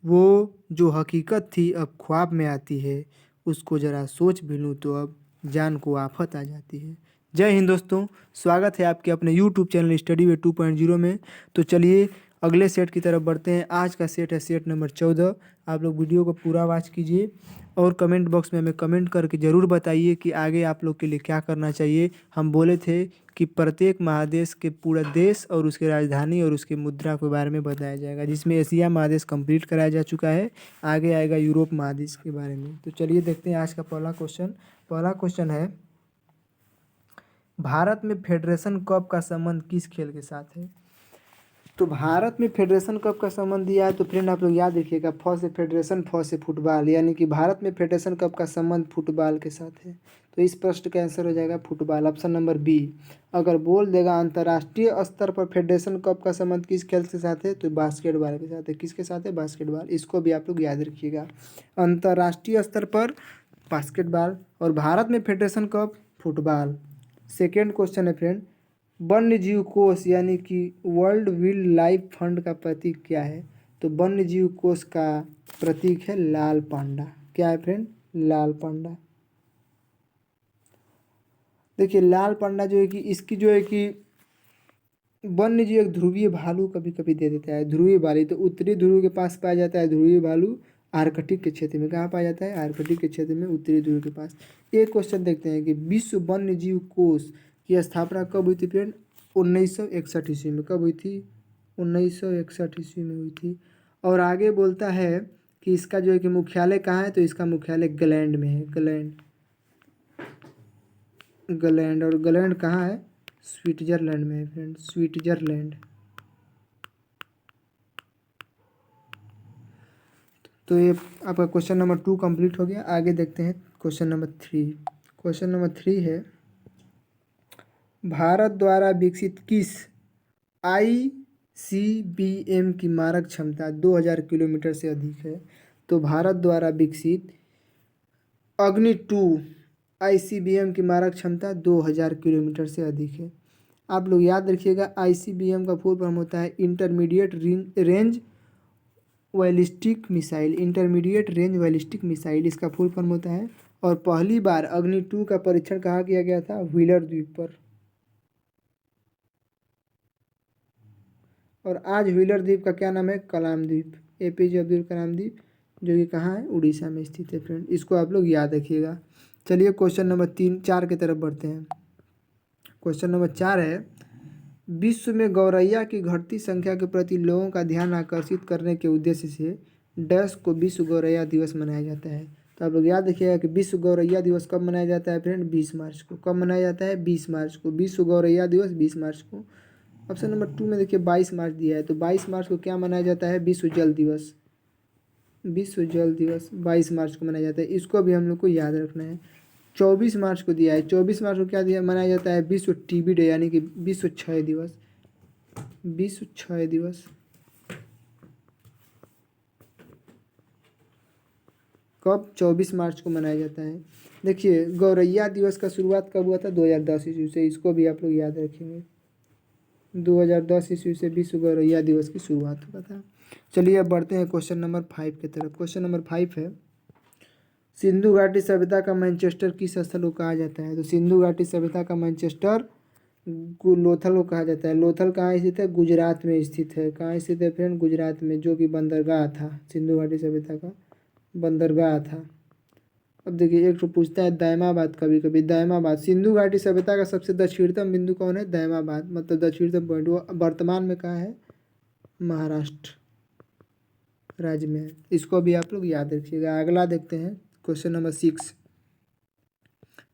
वो जो हकीकत थी अब ख्वाब में आती है, उसको ज़रा सोच भी लूँ तो अब जान को आफत आ जाती है। जय हिंद दोस्तों, स्वागत है आपके अपने यूट्यूब चैनल स्टडी वे 2.0 में। तो चलिए अगले सेट की तरफ बढ़ते हैं। आज का सेट है सेट नंबर 14। आप लोग वीडियो को पूरा वॉच कीजिए और कमेंट बॉक्स में हमें कमेंट करके ज़रूर बताइए कि आगे आप लोग के लिए क्या करना चाहिए। हम बोले थे कि प्रत्येक महादेश के पूरा देश और उसकी राजधानी और उसकी मुद्रा के बारे में बताया जाएगा, जिसमें एशिया महादेश कंप्लीट कराया जा चुका है। आगे आएगा यूरोप महादेश के बारे में। तो चलिए देखते हैं आज का पहला क्वेश्चन। पहला क्वेश्चन है, भारत में फेडरेशन कप का संबंध किस खेल के साथ है? तो भारत में फेडरेशन कप का संबंध दिया है तो फ्रेंड आप लोग याद रखिएगा, फ से फेडरेशन, फ से फुटबॉल, यानी कि भारत में फेडरेशन कप का संबंध फुटबॉल के साथ है। तो इस प्रश्न का आंसर हो जाएगा फुटबॉल, ऑप्शन नंबर बी। अगर बोल देगा अंतर्राष्ट्रीय स्तर पर फेडरेशन कप का संबंध किस खेल के साथ है, तो बास्केटबॉल के साथ है। किसके साथ है? बास्केटबॉल। इसको भी आप लोग याद रखिएगा, अंतर्राष्ट्रीय स्तर पर बास्केटबॉल और भारत में federation cup football. Second question है फ्रेंड, वन्य जीव कोष यानी कि वर्ल्ड वाइल्ड लाइफ फंड का प्रतीक क्या है? तो वन्य जीव कोष का प्रतीक है लाल पांडा। क्या है फ्रेंड? लाल पांडा। देखिए लाल पांडा जो है कि इसकी जो है कि वन्य जीव एक ध्रुवीय भालू कभी कभी दे देता है, ध्रुवीय भालू। तो उत्तरी ध्रुव के पास पाया जाता है ध्रुवीय भालू, आर्कटिक के क्षेत्र में। कहाँ पाया जाता है? आर्कटिक के क्षेत्र में, उत्तरी ध्रुव के पास। एक क्वेश्चन देखते हैं कि विश्व वन्य जीव कोष की स्थापना कब हुई थी फ्रेंड? 1961 ईस्वी में। कब हुई थी? 1961 ईस्वी में हुई थी। और आगे बोलता है कि इसका जो है कि मुख्यालय कहाँ है, तो इसका मुख्यालय ग्लैंड में है। ग्लैंड और ग्लैंड कहाँ है? स्विट्जरलैंड में है फ्रेंड, स्विट्जरलैंड। तो ये आपका क्वेश्चन नंबर 2 कंप्लीट हो गया। आगे देखते हैं क्वेश्चन नंबर 3। क्वेश्चन नंबर 3 है, भारत द्वारा विकसित किस आईसीबीएम की मारक क्षमता 2000 किलोमीटर से अधिक है? तो भारत द्वारा विकसित अग्नि 2 आईसीबीएम की मारक क्षमता 2000 किलोमीटर से अधिक है। आप लोग याद रखिएगा, आईसीबीएम का फुल फॉर्म होता है intermediate range ballistic missile. Intermediate range ballistic missile इसका फुल फॉर्म होता है। और पहली बार अग्नि 2 का परीक्षण कहाँ किया गया था? व्हीलर द्वीप पर। और आज व्हीलर द्वीप का क्या नाम है? कलाम द्वीप, एपीजे अब्दुल कलाम द्वीप, जो कि कहाँ है? उड़ीसा में स्थित है फ्रेंड। इसको आप लोग याद रखिएगा। चलिए क्वेश्चन नंबर 4 की तरफ बढ़ते हैं। क्वेश्चन नंबर 4 है, विश्व में गौरैया की घटती संख्या के प्रति लोगों का ध्यान आकर्षित करने के उद्देश्य से डैश को विश्व गौरैया दिवस मनाया जाता है। तो आप लोग याद रखिएगा कि विश्व गौरैया दिवस कब मनाया जाता है फ्रेंड? 20 मार्च को। कब मनाया जाता है? 20 मार्च को। विश्व गौरैया दिवस 20 मार्च को। ऑप्शन नंबर 2 में देखिए 22 मार्च दिया है, तो 22 मार्च को क्या मनाया जाता है? विश्व जल दिवस। विश्व जल दिवस 22 मार्च को मनाया जाता है। इसको भी हम लोग को याद रखना है। 24 मार्च को दिया है, 24 मार्च को क्या दिया मनाया जाता है? विश्व टीबी डे, यानी कि विश्व क्षय दिवस। विश्व क्षय दिवस कब? 24 मार्च को मनाया जाता है। देखिए गौरैया दिवस का शुरुआत कब हुआ था? 2010 ईस्वी से। इसको भी आप लोग याद रखेंगे, 2010 ईस्वी से विश्व गौरैया दिवस की शुरुआत हुआ था। चलिए अब बढ़ते हैं क्वेश्चन नंबर 5 की तरफ। क्वेश्चन नंबर 5 है, सिंधु घाटी सभ्यता का मैनचेस्टर किस स्थल को कहा जाता है? तो सिंधु घाटी सभ्यता का मैनचेस्टर लोथल को कहा जाता है। लोथल कहाँ स्थित है? गुजरात में स्थित है। कहाँ स्थित है फ्रेंड? गुजरात में, जो कि बंदरगाह था सिंधु घाटी सभ्यता का, बंदरगाह था। अब देखिए एक तो पूछता है दायमाबाद, कभी कभी दायमाबाद। सिंधु घाटी सभ्यता का सबसे दक्षिणतम बिंदु कौन है? दायमाबाद, मतलब दक्षिणतम पॉइंट। वो वर्तमान में कहाँ है? महाराष्ट्र राज्य में है। इसको भी आप लोग याद रखिएगा। अगला देखते हैं क्वेश्चन नंबर 6।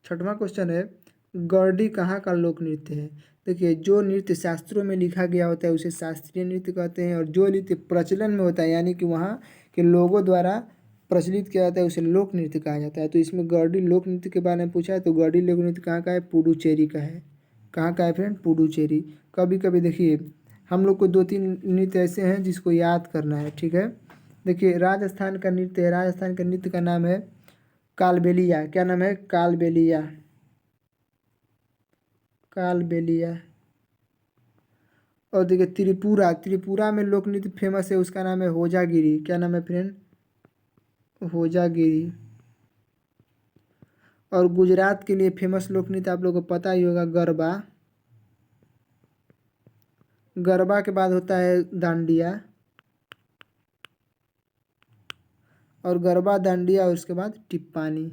छठवां क्वेश्चन है, गौड़ी कहाँ का लोक नृत्य है? देखिए जो नृत्य शास्त्रों में लिखा गया होता है उसे शास्त्रीय नृत्य कहते हैं, और जो नृत्य प्रचलन में होता है यानी कि वहाँ के लोगों द्वारा प्रचलित किया जाता है उसे लोक नृत्य कहा जाता है। तो इसमें गौड़ी लोक नृत्य के बारे में पूछा है, तो गौड़ी लोक नृत्य कहाँ का है? पुडुचेरी का है। कहाँ का है फ्रेंड? पुडुचेरी। कभी कभी देखिए हम लोग को 2-3 नृत्य ऐसे हैं जिसको याद करना है, ठीक है। देखिए राजस्थान का नृत्य है, राजस्थान के नृत्य का नाम है कालबेलिया। क्या नाम है? कालबेलिया। कालबेलिया। और देखिए त्रिपुरा, त्रिपुरा में लोक नृत्य फेमस है, उसका नाम है होजागिरी। क्या नाम है फ्रेंड? होजागिरी। और गुजरात के लिए फेमस लोक नृत्य आप लोगों को पता ही होगा, गरबा। गरबा के बाद होता है डांडिया, और गरबा डांडिया और उसके बाद टिप्पानी।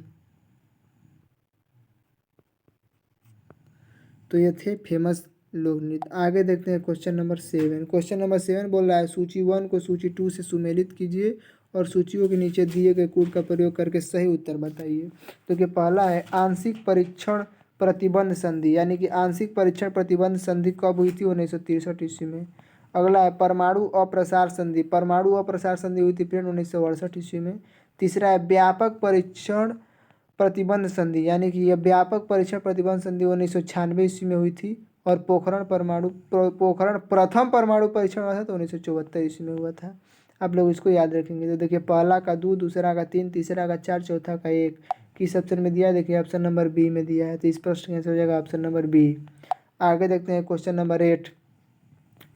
तो ये थे फेमस लोक नृत्य। आगे देखते हैं क्वेश्चन नंबर 7। क्वेश्चन नंबर 7 बोल रहा है सूची 1 को सूची 2 से सुमेलित कीजिए और सूचियों के नीचे दिए गए कोड का प्रयोग करके सही उत्तर बताइए। तो कि पहला है आंशिक परीक्षण प्रतिबंध संधि, यानी कि आंशिक परीक्षण प्रतिबंध संधि कब हुई थी? 1963 ईस्वी में। अगला है परमाणु अप्रसार संधि, परमाणु अप्रसार संधि हुई थी फ्रेंड 1968 ईस्वी में। तीसरा है व्यापक परीक्षण प्रतिबंध संधि, यानी कि यह व्यापक परीक्षण प्रतिबंध संधि 1996 ईस्वी में हुई थी। और पोखरण प्रथम परमाणु परीक्षण हुआ था तो 1974 ईस्वी में हुआ था। आप लोग इसको याद रखेंगे। तो देखिए पहला का 2, दूसरा का 3, तीसरा का 4, चौथा का 1। किस ऑप्शन में दिया है? देखिए ऑप्शन नंबर बी में दिया है। तो इस प्रश्न का आंसर हो जाएगा ऑप्शन नंबर बी। आगे देखते हैं क्वेश्चन नंबर 8।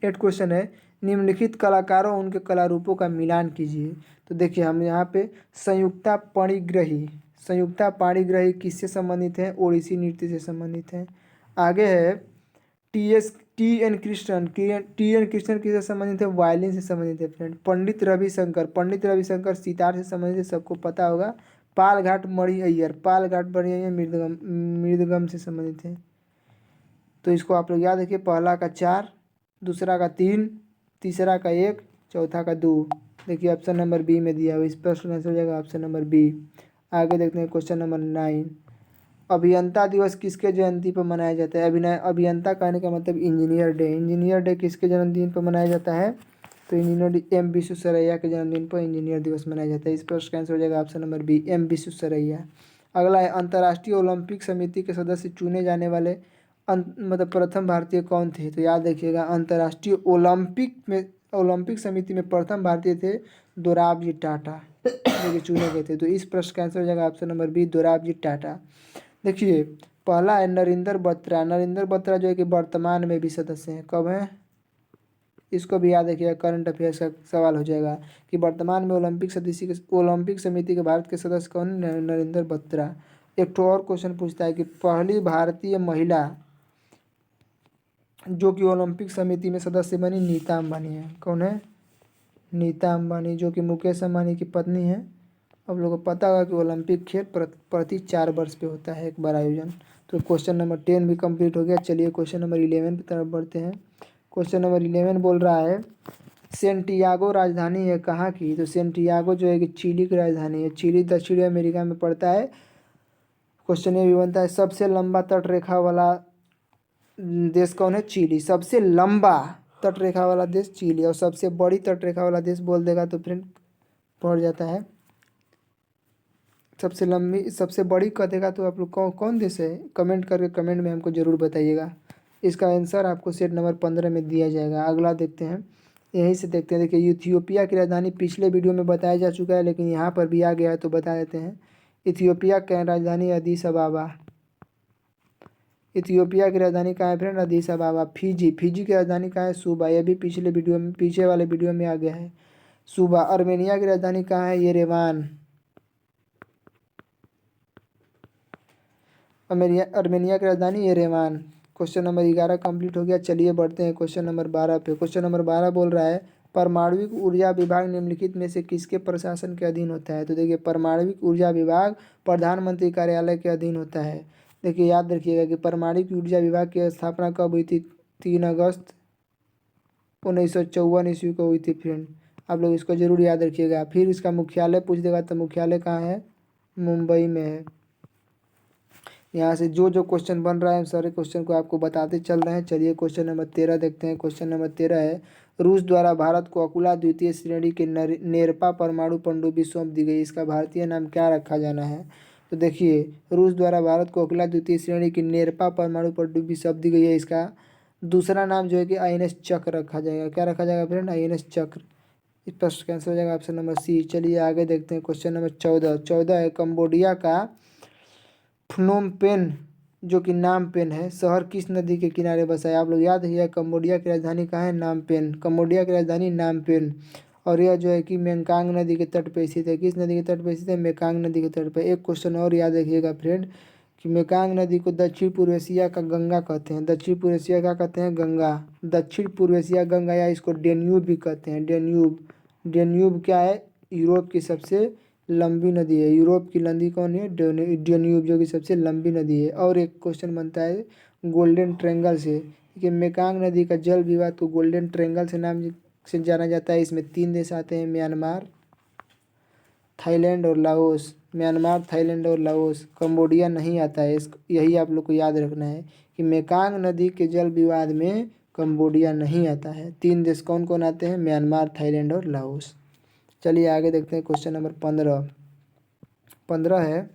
क्वेश्चन है निम्नलिखित कलाकारों उनके कला रूपों का मिलान कीजिए। तो देखिए हम यहाँ पे संयुक्ता पाणिग्राही, संयुक्ता पाणिग्राही किससे संबंधित है? ओडिसी नृत्य से संबंधित है। आगे है टी एन कृष्णन, किससे संबंधित है? वायलिन से संबंधित है फ्रेंड। पंडित रविशंकर सितार से संबंधित है, सबको पता होगा। पालघाट मणि अय्यर, मृदगम से संबंधित है। तो इसको आप लोग याद रखिए, पहला का 4, दूसरा का 3, तीसरा का 1, चौथा का 2। देखिए ऑप्शन नंबर बी में दिया हुआ, इस प्रश्न का आंसर हो जाएगा ऑप्शन नंबर बी। आगे देखते हैं क्वेश्चन नंबर 9। अभियंता दिवस किसके जयंती पर मनाया जाता है? अभियंता कहने का मतलब इंजीनियर डे। इंजीनियर डे किसके जन्मदिन पर मनाया जाता है? तो इंजीनियर एम विश्वेश्वरैया के जन्मदिन पर इंजीनियर दिवस मनाया जाता है। इस प्रश्न का आंसर हो जाएगा option number B, M Visvesvaraya. अगला है अंतर्राष्ट्रीय ओलंपिक समिति के सदस्य चुने जाने वाले मतलब प्रथम भारतीय कौन थे? तो याद रखिएगा अंतर्राष्ट्रीय ओलंपिक समिति में प्रथम भारतीय थे दोराबजी टाटा, जो कि चुने गए थे। तो इस प्रश्न का आंसर हो जाएगा option number B, Dorabji Tata. देखिए पहला है नरेंद्र बत्रा, नरेंद्र बत्रा जो है कि वर्तमान में भी सदस्य हैं। कब हैं? इसको भी याद रखिएगा, करंट अफेयर्स का सवाल हो जाएगा कि वर्तमान में ओलंपिक समिति के भारत के सदस्य कौन? नरेंद्र बत्रा। एक तो और क्वेश्चन पूछता है कि पहली भारतीय महिला जो कि ओलंपिक समिति में सदस्य बनी, नीता अंबानी है। कौन है? नीता अंबानी, जो कि मुकेश अंबानी की पत्नी है। आप लोगों को पता होगा कि ओलंपिक खेल प्रति 4 वर्ष पे होता है एक बार आयोजन। तो क्वेश्चन नंबर 10 भी कंप्लीट हो गया। चलिए क्वेश्चन नंबर 11 की तरफ बढ़ते हैं। क्वेश्चन नंबर 11 बोल रहा है सेंटियागो राजधानी है कहाँ की? तो सेंटियागो जो है कि चिली की राजधानी है। चिली दक्षिणी अमेरिका में पड़ता है। क्वेश्चन ये भी बनता है सबसे लंबा तट रेखा वाला देश कौन है? चिली। सबसे लंबा तट रेखा वाला देश चिली, और सबसे बड़ी तट रेखा वाला देश बोल देगा तो फ्रेंड पड़ जाता है। सबसे लंबी सबसे बड़ी कह देगा तो आप लोग कौन देश है? कमेंट करके कमेंट में हमको ज़रूर बताइएगा। इसका आंसर आपको सेट नंबर 15 में दिया जाएगा। अगला देखते हैं, यहीं से देखते हैं। देखिए इथियोपिया की राजधानी पिछले वीडियो में बताया जा चुका है, लेकिन यहाँ पर भी आ गया है तो बता देते हैं। इथियोपिया की राजधानी अदीस अबाबा। इथियोपिया की राजधानी कहाँ है फ्रेंड? अदीस अबाबा। फिजी की राजधानी कहाँ है? सूबा। यह भी पीछे वाले वीडियो में आ गया है, सूबा। अर्मेनिया की राजधानी कहाँ है? येरेवान। अर्मेनिया की राजधानी येरेवान। क्वेश्चन नंबर 11 कंप्लीट हो गया। चलिए बढ़ते हैं क्वेश्चन नंबर 12 पे। क्वेश्चन नंबर 12 बोल रहा है परमाणविक ऊर्जा विभाग निम्नलिखित में से किसके प्रशासन के अधीन होता है? तो देखिए परमाणविक ऊर्जा विभाग प्रधानमंत्री कार्यालय के अधीन होता है। देखिए याद रखिएगा कि परमाणविक ऊर्जा विभाग की स्थापना कब हुई थी? 3 अगस्त 1954 ईस्वी को हुई थी फ्रेंड। आप लोग इसको जरूर याद रखिएगा। फिर इसका मुख्यालय पूछ देगा तो मुख्यालय कहाँ है? मुंबई में है। यहाँ से जो जो क्वेश्चन बन रहा है सारे क्वेश्चन को आपको बताते चल रहे हैं। चलिए क्वेश्चन नंबर 13 देखते हैं। क्वेश्चन नंबर 13 है रूस द्वारा भारत को अकुला द्वितीय श्रेणी के नेरपा परमाणु पनडुब्बी सौंप दी गई, इसका भारतीय नाम क्या रखा जाना है? तो देखिए रूस द्वारा भारत को अकुला द्वितीय श्रेणी की नेरपा परमाणु पनडुब्बी सौंप दी गई है, इसका दूसरा नाम जो है कि INS चक्र रखा जाएगा। क्या रखा जाएगा फ्रेंड? INS चक्र। इस प्रश्न का आंसर हो जाएगा ऑप्शन नंबर सी। चलिए आगे देखते हैं क्वेश्चन नंबर 14 है कंबोडिया का फ्नोम पेन जो कि नामपेन है, शहर किस नदी के किनारे बसा है? आप लोग याद रखिएगा, कम्बोडिया की राजधानी कहाँ है? नामपेन। कम्बोडिया की राजधानी नामपेन। और यह जो है कि मेकांग नदी के तट पर स्थित है। किस नदी के तट पर स्थित है? मेकांग नदी के तट पर। एक क्वेश्चन और याद रखिएगा फ्रेंड कि मेकांग नदी को दक्षिण पूर्व एशिया का गंगा कहते हैं। दक्षिण पूर्व एशिया का कहते हैं? गंगा। दक्षिण पूर्व एशिया गंगा, या इसको डेन्यूब भी कहते हैं। डेन्यूब। डेन्यूब क्या है? यूरोप की सबसे लंबी नदी है। यूरोप की नदी कौन है? डेन्यूब, जो कि सबसे लंबी नदी है। और एक क्वेश्चन बनता है गोल्डन ट्रायंगल से कि मेकांग नदी का जल विवाद को गोल्डन ट्रायंगल से नाम से जाना जाता है। इसमें 3 देश आते हैं, म्यांमार, थाईलैंड और लाओस। म्यांमार, थाईलैंड और लाओस। कंबोडिया नहीं आता है। यही आप लोग को याद रखना है कि मेकांग नदी के जल विवाद में कंबोडिया नहीं आता है। 3 देश कौन कौन आते हैं? म्यांमार, थाईलैंड और लाओस। चलिए आगे देखते हैं क्वेश्चन नंबर 15। 15 है,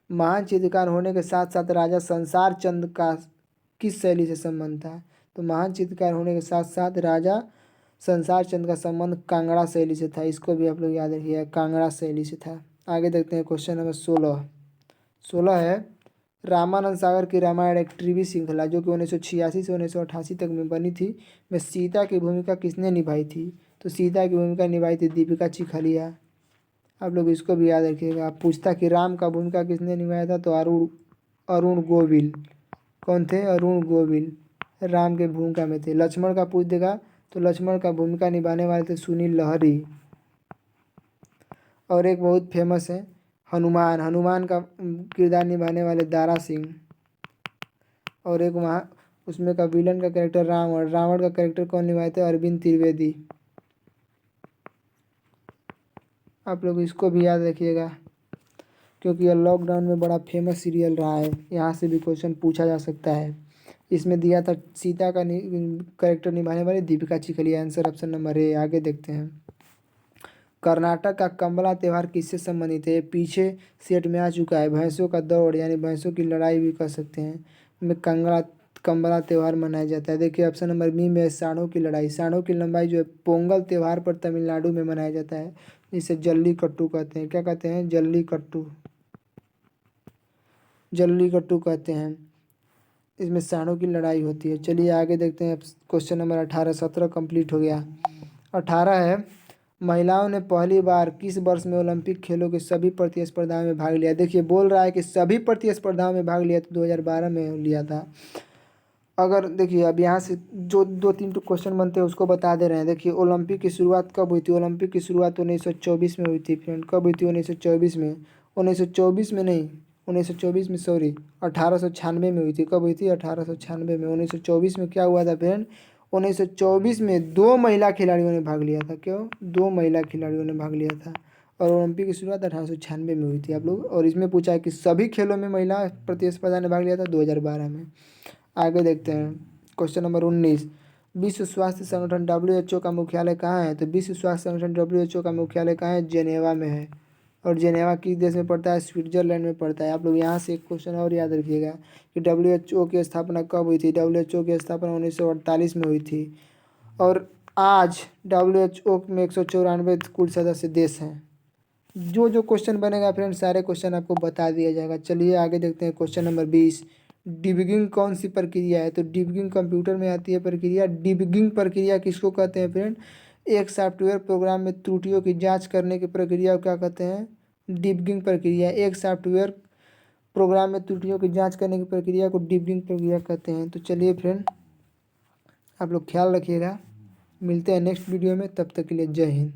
महान चित्रकार होने के साथ साथ राजा संसार चंद का किस शैली से संबंध था? तो महान चित्रकार होने के साथ साथ राजा संसार चंद का संबंध कांगड़ा शैली से था। इसको भी आप लोग याद रखिएगा, कांगड़ा शैली से था। आगे देखते हैं क्वेश्चन नंबर 16। 16 है, रामानंद सागर की रामायण एक टीवी श्रृंखला जो कि 1986 से 1988 तक में बनी थी, में सीता की भूमिका किसने निभाई थी? तो सीता की भूमिका निभाई थी दीपिका चिखलिया। आप लोग इसको भी याद रखिएगा। आप पूछता कि राम का भूमिका किसने निभाया था? तो अरुण अरुण गोविल। कौन थे? अरुण गोविल राम के भूमिका में थे। लक्ष्मण का पूछ देगा तो लक्ष्मण का भूमिका निभाने वाले थे सुनील लहरी। और एक बहुत फेमस है हनुमान। हनुमान का किरदार निभाने वाले दारा सिंह। और एक वहाँ उसमें का विलन का कैरेक्टर रावण। रावण का कैरेक्टर कौन निभाए थे? अरविंद त्रिवेदी। आप लोग इसको भी याद रखिएगा क्योंकि यह लॉकडाउन में बड़ा फेमस सीरियल रहा है। यहाँ से भी क्वेश्चन पूछा जा सकता है। इसमें दिया था सीता का कैरेक्टर निभाने वाली Deepika Chikhlia. Answer option number A. आगे देखते हैं, कर्नाटक का कंबला त्यौहार किससे संबंधित है? ये पीछे सेट में आ चुका है। भैंसों का दौड़ यानी भैंसों की लड़ाई भी कर सकते हैं, में कंबला त्यौहार मनाया जाता है। देखिए ऑप्शन नंबर बी में सांडों की लड़ाई। सांडों की लंबाई जो है पोंगल त्यौहार पर तमिलनाडु में मनाया जाता है, जिसे जल्लीकट्टू कहते हैं। क्या कहते हैं? जल्लीकट्टू। जल्लीकट्टू कहते हैं। इसमें सांडों की लड़ाई होती है। चलिए आगे देखते हैं क्वेश्चन नंबर 18। 17 कंप्लीट हो गया। 18 है, महिलाओं ने पहली बार किस वर्ष में ओलंपिक खेलों के सभी प्रतिस्पर्धाओं में भाग लिया? देखिए बोल रहा है कि सभी प्रतिस्पर्धाओं में भाग लिया, तो 2012 में लिया था। अगर देखिए अब यहाँ से जो 2-3 क्वेश्चन बनते हैं उसको बता दे रहे हैं। देखिए ओलंपिक की शुरुआत कब हुई थी? ओलंपिक की शुरुआत 1924 में हुई थी फ्रेंड। कब हुई थी? 1924 में। 1924 में नहीं, 1924 में सॉरी, 1896 में हुई थी। कब हुई थी? 1896 में। 1924 में क्या हुआ था फ्रेंड? 1924 में 2 महिला खिलाड़ियों ने भाग लिया था। क्यों? 2 महिला खिलाड़ियों ने भाग लिया था। और ओलंपिक की शुरुआत 1896 में हुई थी। आप लोग, और इसमें पूछा है कि सभी खेलों में महिला प्रतिस्पर्धा ने भाग लिया था, 2012 में। आगे देखते हैं क्वेश्चन नंबर 19। विश्व स्वास्थ्य संगठन WHO का मुख्यालय कहाँ है? तो विश्व स्वास्थ्य संगठन WHO का मुख्यालय कहाँ है? जेनेवा में है। और जेनेवा किस देश में पड़ता है? स्विट्जरलैंड में पड़ता है। आप लोग यहाँ से एक क्वेश्चन और याद रखिएगा कि WHO की स्थापना कब हुई थी? WHO की स्थापना 1948 में हुई थी। और आज WHO में 194 कुल सदस्य देश हैं। जो जो क्वेश्चन बनेगा फ्रेंड सारे क्वेश्चन आपको बता दिया जाएगा। चलिए आगे देखते हैं क्वेश्चन नंबर 20। डिबगिंग कौन सी प्रक्रिया है? तो डिबगिंग कंप्यूटर में आती है प्रक्रिया। डिबगिंग प्रक्रिया किसको कहते हैं फ्रेंड? एक सॉफ्टवेयर प्रोग्राम में त्रुटियों की जांच करने की प्रक्रिया को क्या कहते हैं? डिबगिंग प्रक्रिया। एक सॉफ्टवेयर प्रोग्राम में त्रुटियों की जांच करने की प्रक्रिया को डिबगिंग प्रक्रिया कहते हैं। तो चलिए फ्रेंड आप लोग ख्याल रखिएगा, मिलते हैं नेक्स्ट वीडियो में, तब तक के लिए जय हिंद।